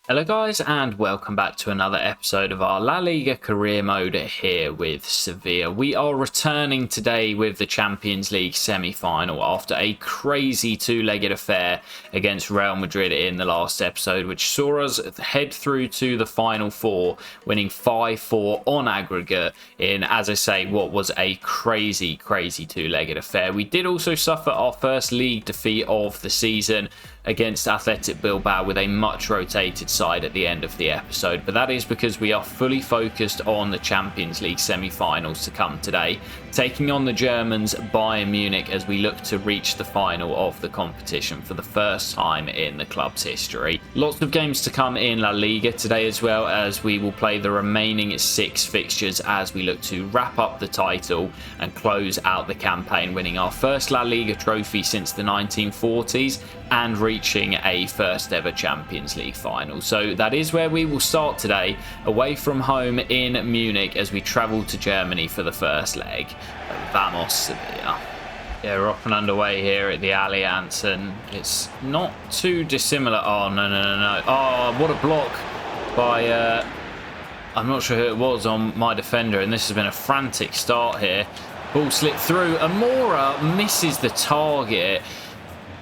Hello guys and welcome back to another episode of our La Liga career mode here with Sevilla. We are returning today with the Champions League semi-final after a crazy two-legged affair against Real Madrid in the last episode, which saw us head through to the final four, winning 5-4 on aggregate in, as I say, what was a crazy two-legged affair. We did also suffer our first league defeat of the season against Athletic Bilbao with a much rotated side at the end of the episode, but that is because we are fully focused on the Champions League semi-finals to come today, taking on the Germans Bayern Munich as we look to reach the final of the competition for the first time in the club's history. Lots of games to come in La Liga today, as well as we will play the remaining 6 fixtures as we look to wrap up the title and close out the campaign, winning our first La Liga trophy since the 1940s and reaching a first ever Champions League final. So that is where we will start today, away from home in Munich as we travel to Germany for the first leg. Vamos Sevilla. Yeah, we're off and underway here at the Allianz, and it's not too dissimilar. Oh, no. Oh, what a block by, I'm not sure who it was on my defender, and this has been a frantic start here. Ball slipped through. Amora misses the target.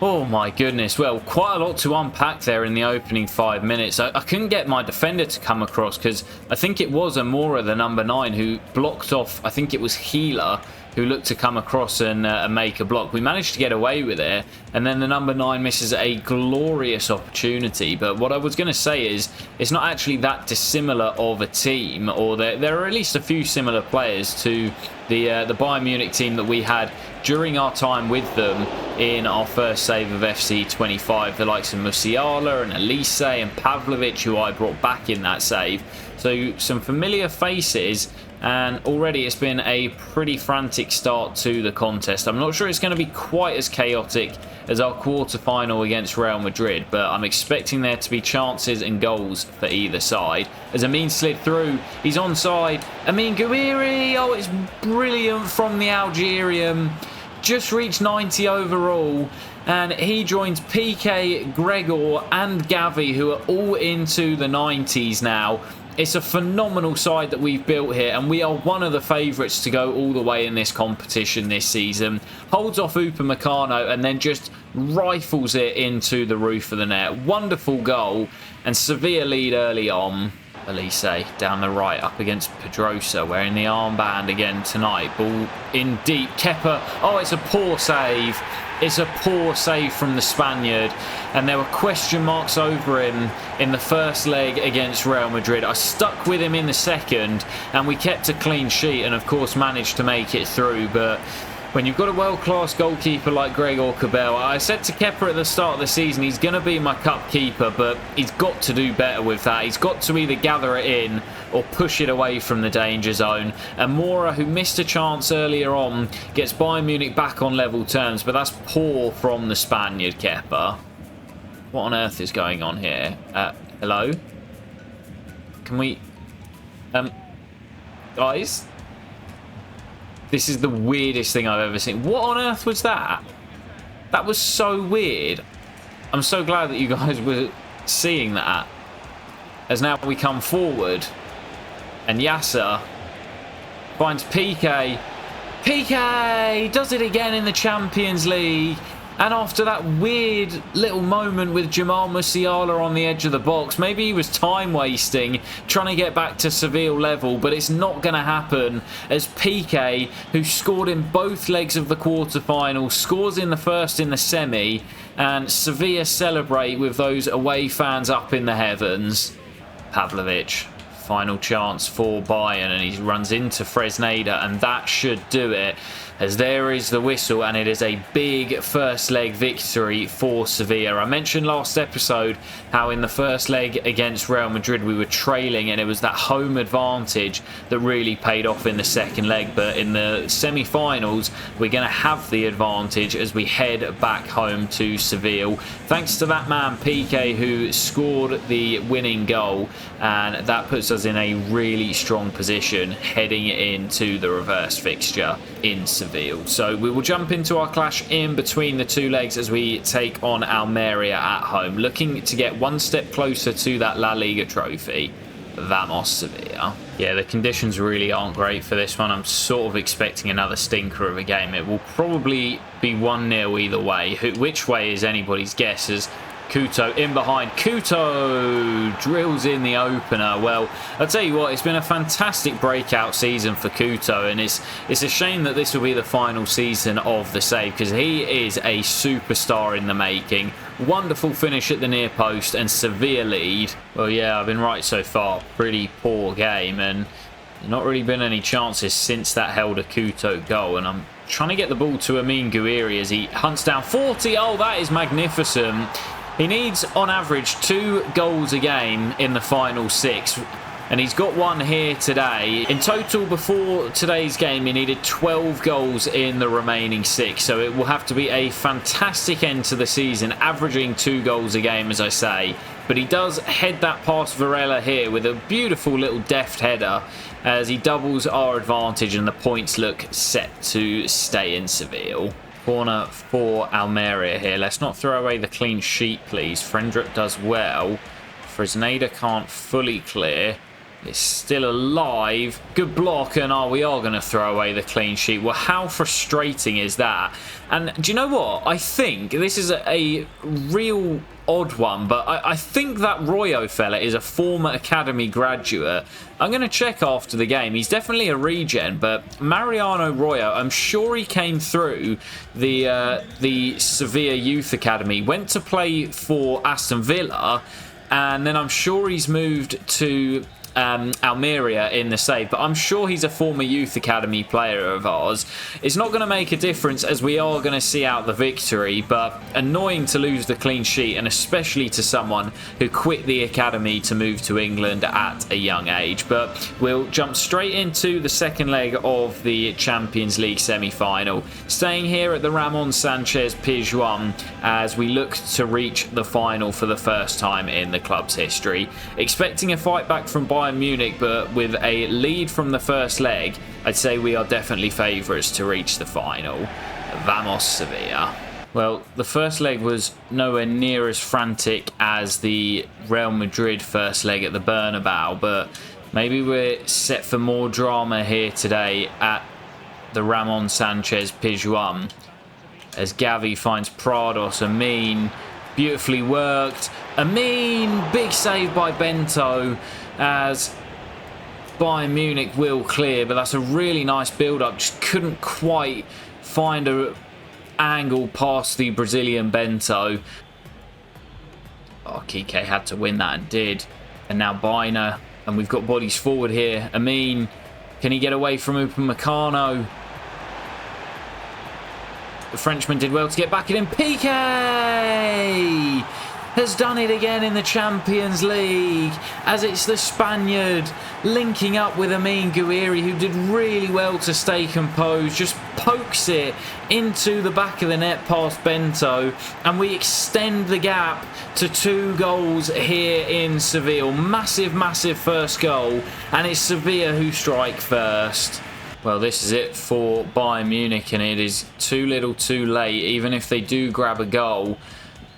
Oh my goodness, well, quite a lot to unpack there in the opening 5 minutes. I couldn't get my defender to come across because I think it was Amora, the number 9, who blocked off, I think it was Healer, who looked to come across and make a block. We managed to get away with it, and then the number 9 misses a glorious opportunity. But what I was going to say is, it's not actually that dissimilar of a team, or there are at least a few similar players to the Bayern Munich team that we had during our time with them in our first save of FC 25. The likes of Musiala and Elise and Pavlovic, who I brought back in that save. So some familiar faces, and already it's been a pretty frantic start to the contest. I'm not sure it's going to be quite as chaotic as our quarter-final against Real Madrid, but I'm expecting there to be chances and goals for either side. As Amin slid through, he's onside. Amin Gouiri, oh, it's brilliant from the Algerian. Just reached 90 overall, and he joins Piqué, Gregor and Gavi, who are all into the 90s now. It's a phenomenal side that we've built here, and we are one of the favourites to go all the way in this competition this season. Holds off Upamecano and then just rifles it into the roof of the net. Wonderful goal, and Sevilla lead early on. Elise down the right up against Pedrosa, wearing the armband again tonight. Ball in deep. Kepa, oh, it's a poor save. It's a poor save from the Spaniard, and there were question marks over him in the first leg against Real Madrid. I stuck with him in the second, and we kept a clean sheet and of course managed to make it through. But when you've got a world-class goalkeeper like Gregor Cabell, I said to Kepa at the start of the season, he's going to be my cup keeper, but he's got to do better with that. He's got to either gather it in or push it away from the danger zone. And Mora, who missed a chance earlier on, gets Bayern Munich back on level terms, but that's poor from the Spaniard, Kepa. What on earth is going on here? Hello? Can we... Guys? This is the weirdest thing I've ever seen. What on earth was that? That was so weird. I'm so glad that you guys were seeing that. As now we come forward, and Yasser finds Piqué. Piqué does it again in the Champions League. And after that weird little moment with Jamal Musiala on the edge of the box, maybe he was time wasting, trying to get back to Seville level, but it's not going to happen, as Piqué, who scored in both legs of the quarter-final, scores in the first in the semi, and Sevilla celebrate with those away fans up in the heavens. Pavlovic, final chance for Bayern, and he runs into Fresneda, and that should do it, as there is the whistle, and it is a big first leg victory for Sevilla. I mentioned last episode how in the first leg against Real Madrid we were trailing, and it was that home advantage that really paid off in the second leg. But in the semi-finals we're going to have the advantage as we head back home to Seville, thanks to that man Piqué, who scored the winning goal, and that puts us in a really strong position heading into the reverse fixture in Seville. Seville. So we will jump into our clash in between the two legs as we take on Almeria at home, looking to get one step closer to that La Liga trophy. Vamos Sevilla. Yeah, the conditions really aren't great for this one. I'm sort of expecting another stinker of a game. It will probably be 1-0 either way. Which way is anybody's guess, as Couto in behind. Couto drills in the opener. Well, I'll tell you what, it's been a fantastic breakout season for Couto, and it's a shame that this will be the final season of the save, because he is a superstar in the making. Wonderful finish at the near post and Sevilla lead. Well, yeah, I've been right so far. Pretty poor game, and not really been any chances since that Helder Couto goal, and I'm trying to get the ball to Amin Gouiri as he hunts down 40. Oh, that is magnificent. He needs, on average, 2 goals a game in the final 6. And he's got one here today. In total, before today's game, he needed 12 goals in the remaining 6. So it will have to be a fantastic end to the season, averaging 2 goals a game, as I say. But he does head that past Varela here with a beautiful little deft header as he doubles our advantage, and the points look set to stay in Seville. Corner for Almeria here. Let's not throw away the clean sheet, please. Frendrup does well. Fresneda can't fully clear. It's still alive. Good block, and we are going to throw away the clean sheet. Well, how frustrating is that? And do you know what? I think this is a real odd one, but I think that Royo fella is a former academy graduate. I'm going to check after the game. He's definitely a regen, but Mariano Royo, I'm sure he came through the Sevilla Youth Academy, went to play for Aston Villa, and then I'm sure he's moved to Almeria in the save, but I'm sure he's a former youth academy player of ours. It's not going to make a difference as we are going to see out the victory, but annoying to lose the clean sheet, and especially to someone who quit the academy to move to England at a young age. But we'll jump straight into the second leg of the Champions League semi-final, staying here at the Ramon Sanchez Pizjuan as we look to reach the final for the first time in the club's history. Expecting a fight back from Bayern Munich, but with a lead from the first leg, I'd say we are definitely favourites to reach the final. Vamos Sevilla. Well, the first leg was nowhere near as frantic as the Real Madrid first leg at the Bernabeu, but maybe we're set for more drama here today at the Ramon Sanchez Pizjuan as Gavi finds Prados. Amin, beautifully worked. Amin, big save by Bento as Bayern Munich will clear, but that's a really nice build-up. Just couldn't quite find an angle past the Brazilian Bento. Oh, Kike had to win that and did. And now Biner, and we've got bodies forward here. Amin, can he get away from Upamecano? The Frenchman did well to get back in. Piqué has done it again in the Champions League, as it's the Spaniard linking up with Amin Gouiri, who did really well to stay composed, just pokes it into the back of the net past Bento, and we extend the gap to 2 goals here in Seville. Massive, massive first goal, and it's Sevilla who strike first. Well, this is it for Bayern Munich, and it is too little too late, even if they do grab a goal,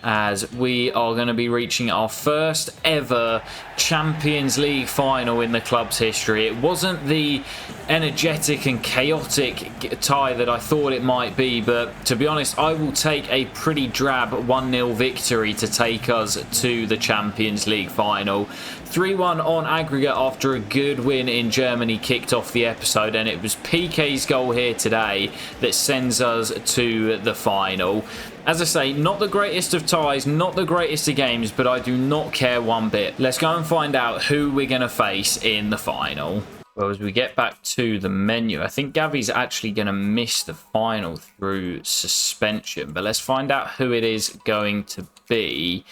as we are going to be reaching our first ever Champions League final in the club's history. It wasn't the energetic and chaotic tie that I thought it might be, but to be honest, I will take a pretty drab 1-0 victory to take us to the Champions League final. 3-1 on aggregate after a good win in Germany kicked off the episode, and it was Piqué's goal here today that sends us to the final. As I say, not the greatest of ties, not the greatest of games, but I do not care one bit. Let's go and find out who we're going to face in the final. Well, as we get back to the menu, I think Gavi's actually going to miss the final through suspension, but let's find out who it is going to be.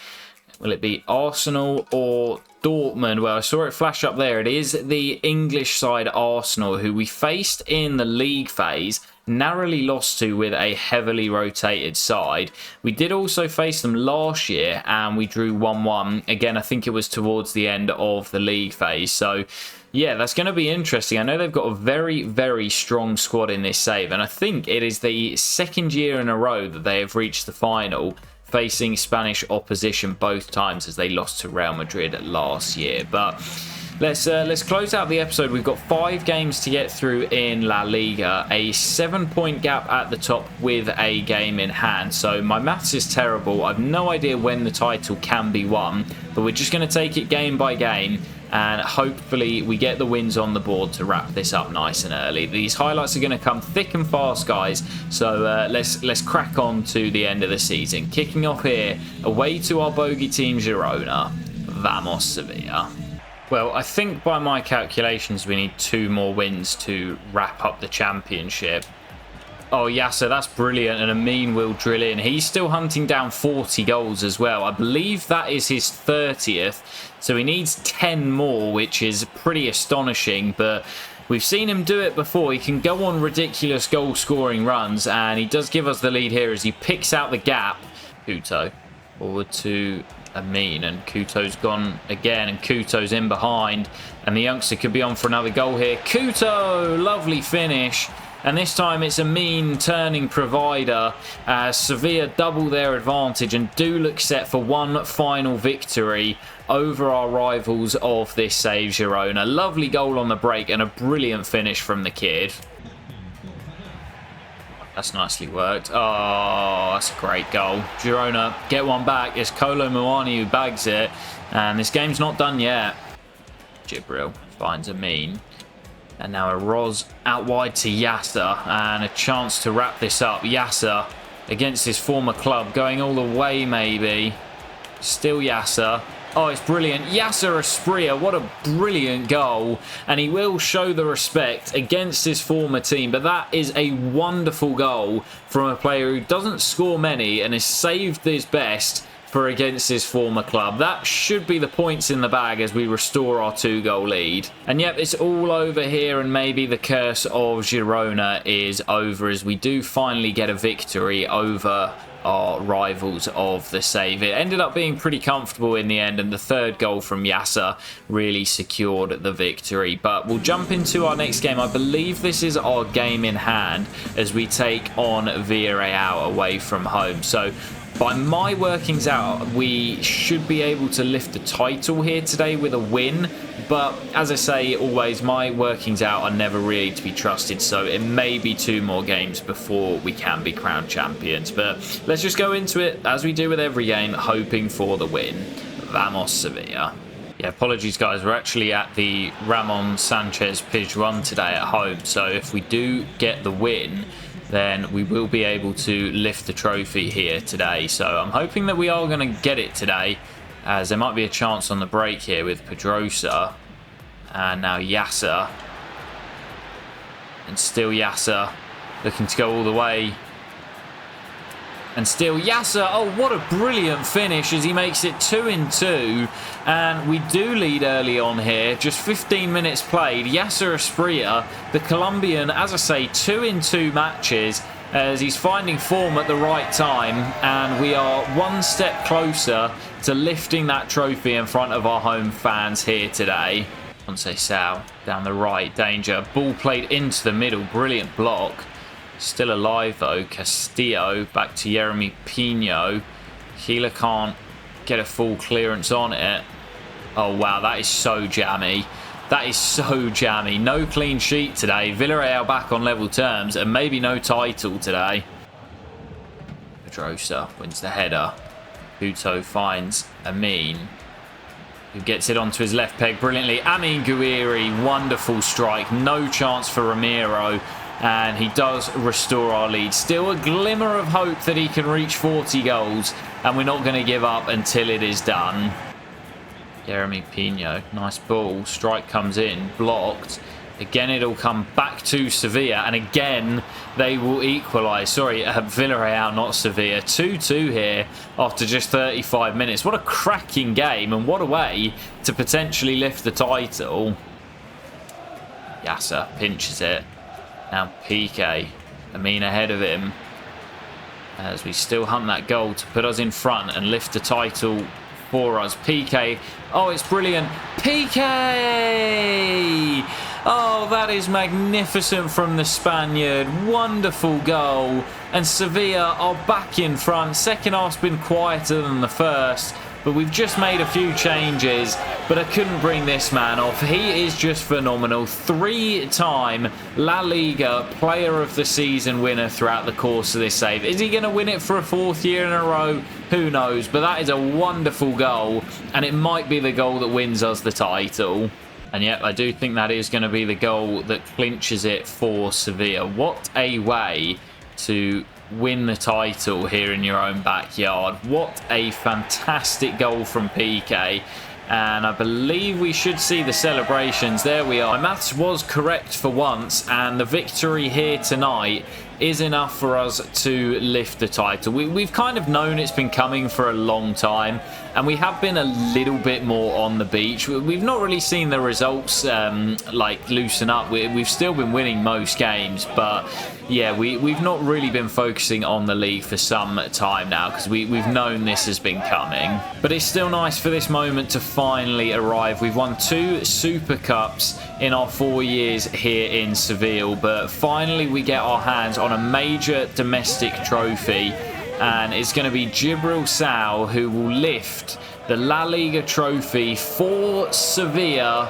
Will it be Arsenal or Dortmund? Well, I saw it flash up there. It is the English side Arsenal, who we faced in the league phase narrowly lost to with a heavily rotated side. We did also face them last year and we drew 1-1. Again, I think it was towards the end of the league phase. So yeah, that's going to be interesting. I know they've got a very, very strong squad in this save, and I think it is the second year in a row that they have reached the final, facing Spanish opposition both times, as they lost to Real Madrid last year. But let's close out the episode. We've got 5 games to get through in La Liga, a 7-point gap at the top with a game in hand. So my maths is terrible. I've no idea when the title can be won, but we're just going to take it game by game, and hopefully we get the wins on the board to wrap this up nice and early. These highlights are going to come thick and fast, guys. So let's crack on to the end of the season. Kicking off here, away to our bogey team Girona. Vamos Sevilla. Well, I think by my calculations we need 2 more wins to wrap up the championship. Oh, Yasser, that's brilliant, and Amin will drill in. He's still hunting down 40 goals as well. I believe that is his 30th, so he needs 10 more, which is pretty astonishing, but we've seen him do it before. He can go on ridiculous goal-scoring runs, and he does give us the lead here as he picks out the gap. Couto forward to Amin, and Couto's gone again, and Couto's in behind, and the youngster could be on for another goal here. Couto, lovely finish. And this time it's Amin turning provider as Sevilla double their advantage and do look set for one final victory over our rivals of this save, Girona. Lovely goal on the break and a brilliant finish from the kid. That's nicely worked. Oh, that's a great goal. Girona get one back. It's Kolo Muani who bags it. And this game's not done yet. Jibril finds Amin. And now a Roz out wide to Yasser, and a chance to wrap this up. Yasser against his former club, going all the way maybe. Still Yasser. Oh, it's brilliant. Yasser Asprilla, what a brilliant goal. And he will show the respect against his former team. But that is a wonderful goal from a player who doesn't score many and has saved his best for against his former club. That should be the points in the bag as we restore our 2-goal lead. And yep, it's all over here, and maybe the curse of Girona is over as we do finally get a victory over our rivals of the save. It ended up being pretty comfortable in the end, and the 3rd goal from Yasser really secured the victory. But we'll jump into our next game. I believe this is our game in hand as we take on Villarreal away from home. So by my workings out, we should be able to lift the title here today with a win. But as I say always, my workings out are never really to be trusted. So it may be 2 more games before we can be crowned champions. But let's just go into it as we do with every game, hoping for the win. Vamos Sevilla. Yeah, apologies guys, we're actually at the Ramon Sanchez Pizjuan today at home. So if we do get the win, then we will be able to lift the trophy here today. So I'm hoping that we are going to get it today, as there might be a chance on the break here with Pedrosa. And now Yasser. And still Yasser looking to go all the way. And still Yasser. Oh, what a brilliant finish as he makes it 2-2. And we do lead early on here. Just 15 minutes played. Yasser Asprilla, the Colombian, as I say, 2-2 matches as he's finding form at the right time. And we are one step closer to lifting that trophy in front of our home fans here today. Conceição down the right. Danger. Ball played into the middle. Brilliant block. Still alive though. Castillo back to Jeremy Pino. Keeler can't get a full clearance on it. Oh wow, that is so jammy. That is so jammy. No clean sheet today. Villarreal back on level terms, and maybe no title today. Pedrosa wins the header. Couto finds Amin, who gets it onto his left peg brilliantly. Amin Gouiri, wonderful strike. No chance for Ramiro. And he does restore our lead. Still a glimmer of hope that he can reach 40 goals. And we're not going to give up until it is done. Jeremy Pino, nice ball. Strike comes in, blocked. Again, it'll come back to Sevilla. And again, they will equalise. Sorry, Villarreal, not Sevilla. 2-2 here after just 35 minutes. What a cracking game. And what a way to potentially lift the title. Yasser pinches it. Now Piqué Amin ahead of him as we still hunt that goal to put us in front and lift the title for us. PK. Oh, it's brilliant. PK! Oh, that is magnificent from the Spaniard. Wonderful goal. And Sevilla are back in front. Second half's been quieter than the first, but we've just made a few changes, but I couldn't bring this man off. He is just phenomenal. 3-time La Liga Player of the Season winner throughout the course of this save. Is he going to win it for a 4th year in a row? Who knows? But that is a wonderful goal, and it might be the goal that wins us the title. And yep, I do think that is going to be the goal that clinches it for Sevilla. What a way to win the title here in your own backyard. What a fantastic goal from PK. And I believe we should see the celebrations. There we are. My maths was correct for once, and the victory here tonight is enough for us to lift the title. We've kind of known it's been coming for a long time, and we have been a little bit more on the beach. We've not really seen the results like loosen up. We've still been winning most games, but yeah, we've not really been focusing on the league for some time now because we've known this has been coming. But it's still nice for this moment to finally arrive. We've won 2 Super Cups in our 4 years here in Seville, but finally we get our hands on a major domestic trophy, and it's going to be Jibril Sow who will lift the La Liga trophy for Sevilla,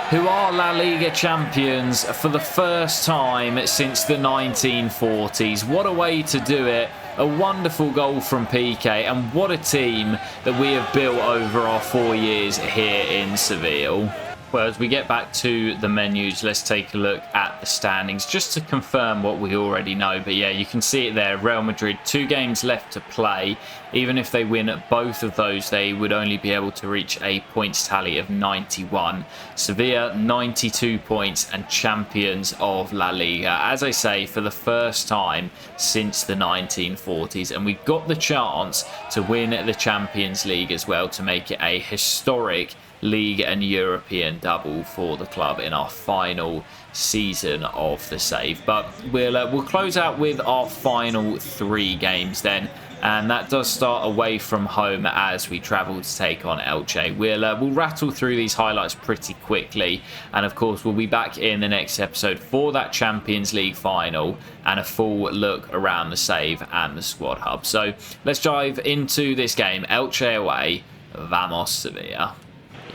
who are La Liga champions for the first time since the 1940s. What a way to do it. A wonderful goal from PK, and what a team that we have built over our 4 years here in Seville. Well, as we get back to the menus, let's take a look at the standings just to confirm what we already know. But yeah, you can see it there. Real Madrid, 2 games left to play. Even if they win both of those, they would only be able to reach a points tally of 91. Sevilla, 92 points and champions of La Liga. As I say, for the first time since the 1940s. And we've got the chance to win the Champions League as well to make it a historic League and European double for the club in our final season of the save. But we'll close out with our final 3 games then, and that does start away from home as we travel to take on Elche. We'll rattle through these highlights pretty quickly, and of course we'll be back in the next episode for that Champions League final and a full look around the save and the squad hub. So let's dive into this game. Elche away, vamos Sevilla.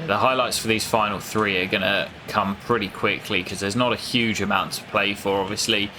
The highlights for these final 3 are going to come pretty quickly because there's not a huge amount to play for. Obviously,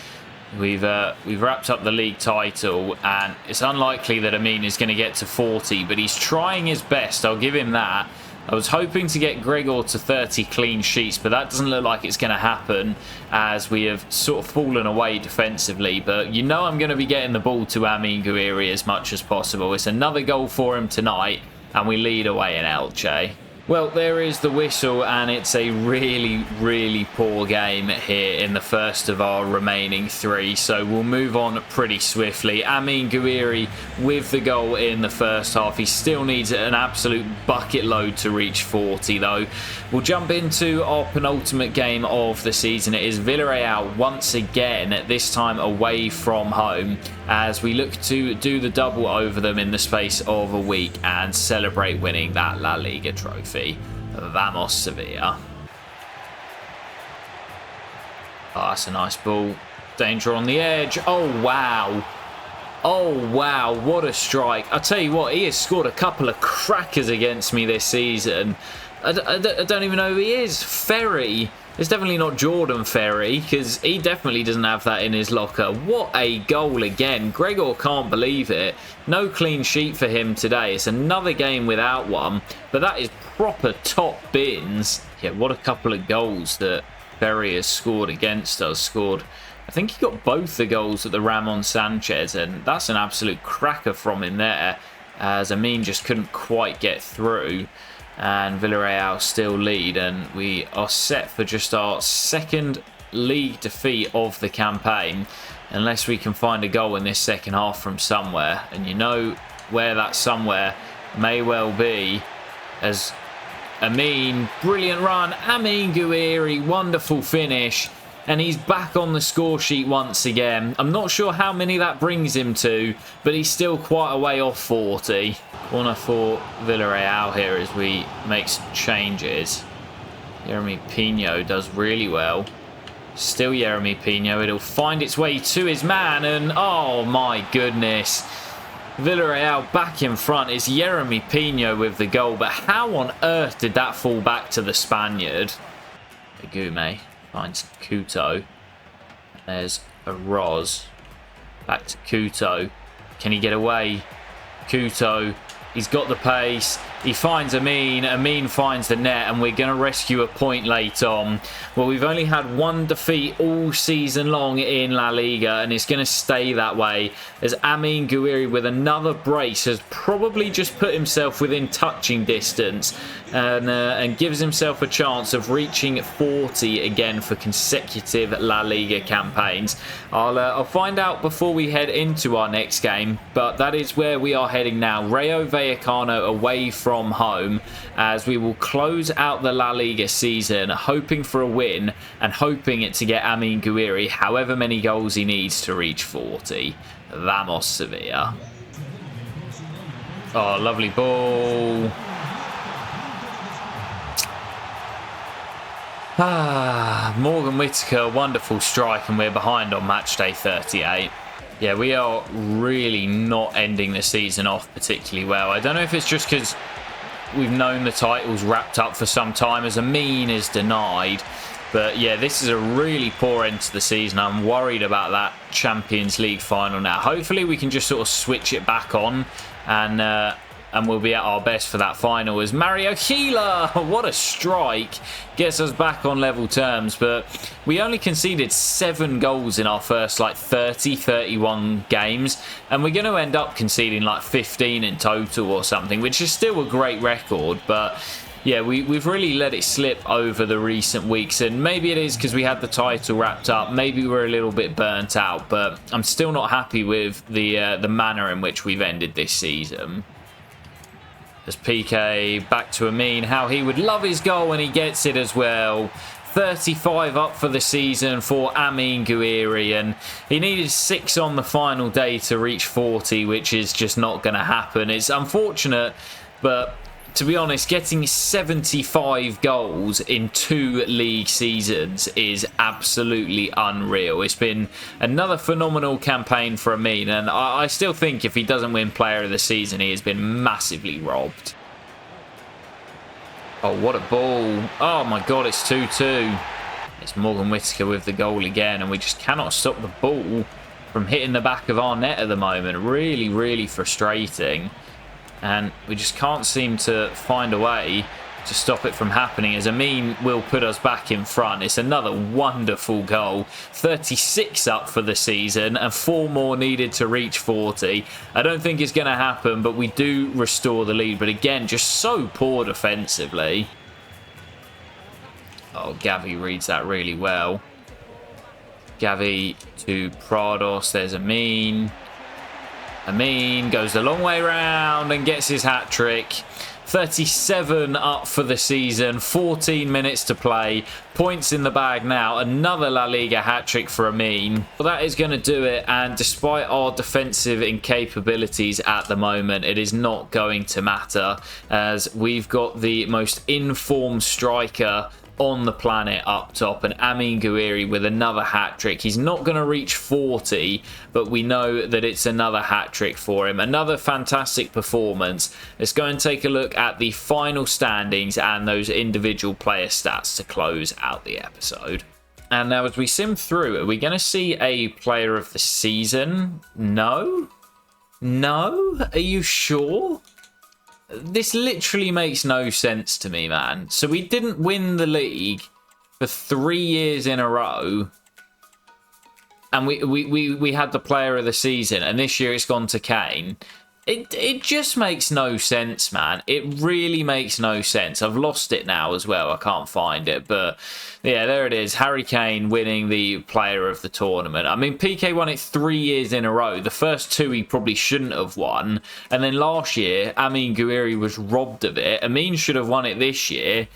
we've wrapped up the league title, and it's unlikely that Amin is going to get to 40, but he's trying his best. I'll give him that. I was hoping to get Gregor to 30 clean sheets, but that doesn't look like it's going to happen as we have sort of fallen away defensively. But you know I'm going to be getting the ball to Amin Gouiri as much as possible. It's another goal for him tonight, and we lead away in Elche. Well, there is the whistle, and it's a really, really poor game here in the first of our remaining 3. So we'll move on pretty swiftly. Amin Gouiri with the goal in the first half. He still needs an absolute bucket load to reach 40, though. We'll jump into our penultimate game of the season. It is Villarreal once again, this time away from home, as we look to do the double over them in the space of a week and celebrate winning that La Liga trophy. Vamos Sevilla. Oh, that's a nice ball. Danger on the edge. Oh, wow. Oh, wow. What a strike. I'll tell you what, he has scored a couple of crackers against me this season. I don't even know who he is. Ferry. It's definitely not Jordan Ferry, because he definitely doesn't have that in his locker. What a goal again. Gregor can't believe it. No clean sheet for him today. It's another game without one, but that is proper top bins. Yeah, what a couple of goals that Ferry has scored against us. I think he got both the goals at the Ramon Sanchez, and that's an absolute cracker from him there, as Amin just couldn't quite get through. And Villarreal still lead, and we are set for just our second league defeat of the campaign, unless we can find a goal in this second half from somewhere. And you know where that somewhere may well be, as Amin, brilliant run, Amin Gouiri, wonderful finish. And he's back on the score sheet once again. I'm not sure how many that brings him to, but he's still quite a way off 40. Corner for Villarreal here as we make some changes. Yeremy Pino does really well. Still Yeremy Pino. It'll find its way to his man, and oh my goodness. Villarreal back in front. It's Yeremy Pino with the goal, but how on earth did that fall back to the Spaniard? Agume finds Couto. There's a Roz. Back to Couto. Can he get away? Couto. He's got the pace. He finds Amin. Amin finds the net, and we're going to rescue a point late on. Well, we've only had one defeat all season long in La Liga, and it's going to stay that way as Amin Gouiri with another brace has probably just put himself within touching distance and gives himself a chance of reaching 40 again for consecutive La Liga campaigns. I'll find out before we head into our next game, but that is where we are heading now. Rayo Vallecano away from home as we will close out the La Liga season hoping for a win and hoping it to get Amin Gouiri however many goals he needs to reach 40. Vamos Sevilla. Oh, lovely ball. Morgan Whittaker, wonderful strike, and we're behind on match day 38. Yeah, we are really not ending the season off particularly well. I don't know if it's just because we've known the title's wrapped up for some time as Amin is denied. But yeah, this is a really poor end to the season. I'm worried about that Champions League final now. Hopefully we can just sort of switch it back on and we'll be at our best for that final as Mario Gila, what a strike, gets us back on level terms. But we only conceded 7 goals in our first 31 games, and we're going to end up conceding 15 in total or something, which is still a great record. But yeah, we've really let it slip over the recent weeks, and maybe it is because we had the title wrapped up. Maybe we're a little bit burnt out, but I'm still not happy with the manner in which we've ended this season. As PK back to Amin, how he would love his goal, and he gets it as well. 35 up for the season for Amin Gouiri, and he needed 6 on the final day to reach 40, which is just not going to happen. It's unfortunate, but to be honest, getting 75 goals in 2 league seasons is absolutely unreal. It's been another phenomenal campaign for Amin, and I still think if he doesn't win Player of the Season, he has been massively robbed. Oh, what a ball. Oh my god, it's 2-2. It's Morgan Whittaker with the goal again, and we just cannot stop the ball from hitting the back of our net at the moment. Really, really frustrating. And we just can't seem to find a way to stop it from happening, as Amin will put us back in front. It's another wonderful goal. 36 up for the season and 4 more needed to reach 40. I don't think it's going to happen, but we do restore the lead. But again, just so poor defensively. Oh, Gavi reads that really well. Gavi to Prados. There's Amin. Amin goes the long way round and gets his hat-trick. 37 up for the season, 14 minutes to play, points in the bag now, another La Liga hat-trick for Amin. Well, that is going to do it, and despite our defensive incapabilities at the moment, it is not going to matter, as we've got the most informed striker on the planet up top, and Amin Gouiri with another hat-trick. He's not going to reach 40, but we know that it's another hat-trick for him. Another fantastic performance. Let's go and take a look at the final standings and those individual player stats to close out the episode. And now as we sim through, are we going to see a player of the season? No? No? Are you sure? This literally makes no sense to me, man. So we didn't win the league for 3 years in a row, and we had the player of the season, and this year it's gone to Kane. It just makes no sense, man. It really makes no sense. I've lost it now as well. I can't find it. But yeah, there it is. Harry Kane winning the player of the tournament. I mean, PK won it 3 years in a row. The first 2 he probably shouldn't have won. And then last year, Amin Gouiri was robbed of it. Amin should have won it this year.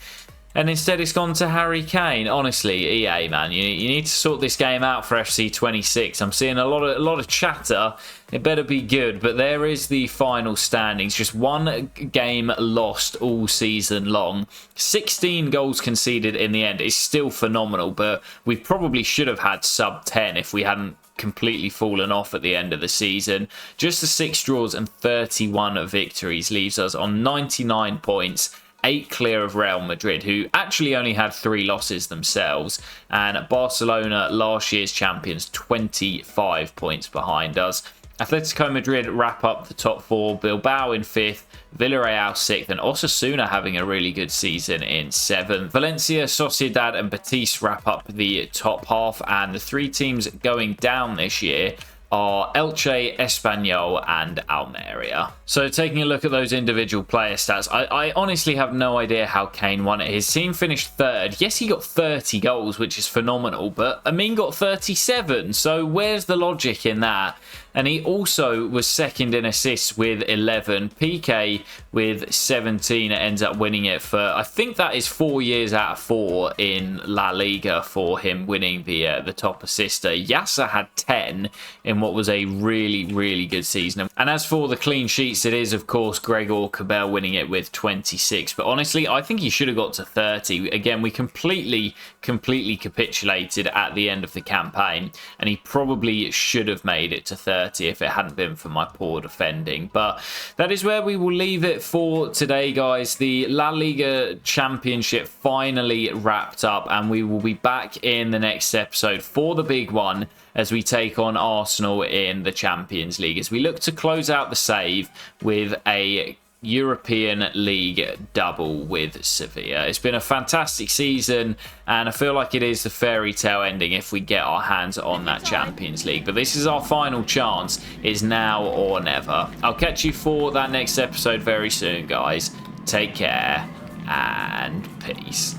And instead it's gone to Harry Kane. Honestly, EA, man, you need to sort this game out for FC 26. I'm seeing a lot of chatter. It better be good. But there is the final standings. Just one game lost all season long. 16 goals conceded in the end is still phenomenal. But we probably should have had sub 10 if we hadn't completely fallen off at the end of the season. Just the 6 draws and 31 victories leaves us on 99 points. 8 clear of Real Madrid, who actually only had 3 losses themselves. And Barcelona, last year's champions, 25 points behind us. Atletico Madrid wrap up the top 4, Bilbao in 5th, Villarreal 6th, and Osasuna having a really good season in 7th. Valencia, Sociedad and Betis wrap up the top half, and the 3 teams going down this year are Elche, Espanyol and Almeria. So taking a look at those individual player stats, I honestly have no idea how Kane won it. His team finished 3rd. Yes, he got 30 goals, which is phenomenal, but Amin got 37. So where's the logic in that? And he also was 2nd in assists with 11. PK with 17 ends up winning it for, I think that is 4 years out of 4 in La Liga for him winning the top assister. Yasser had 10 in what was a really good season. And as for the clean sheets, it is of course Gregor Cabell winning it with 26. But honestly, I think he should have got to 30. Again, we completely capitulated at the end of the campaign, and he probably should have made it to 30 if it hadn't been for my poor defending. But that is where we will leave it for today, guys. The La Liga Championship finally wrapped up, and we will be back in the next episode for the big one as we take on Arsenal in the Champions League, as we look to close out the save with a European League double with Sevilla. It's been a fantastic season, and I feel like it is the fairy tale ending if we get our hands on that Champions League. But this is our final chance. It's now or never. I'll catch you for that next episode very soon, guys. Take care and peace.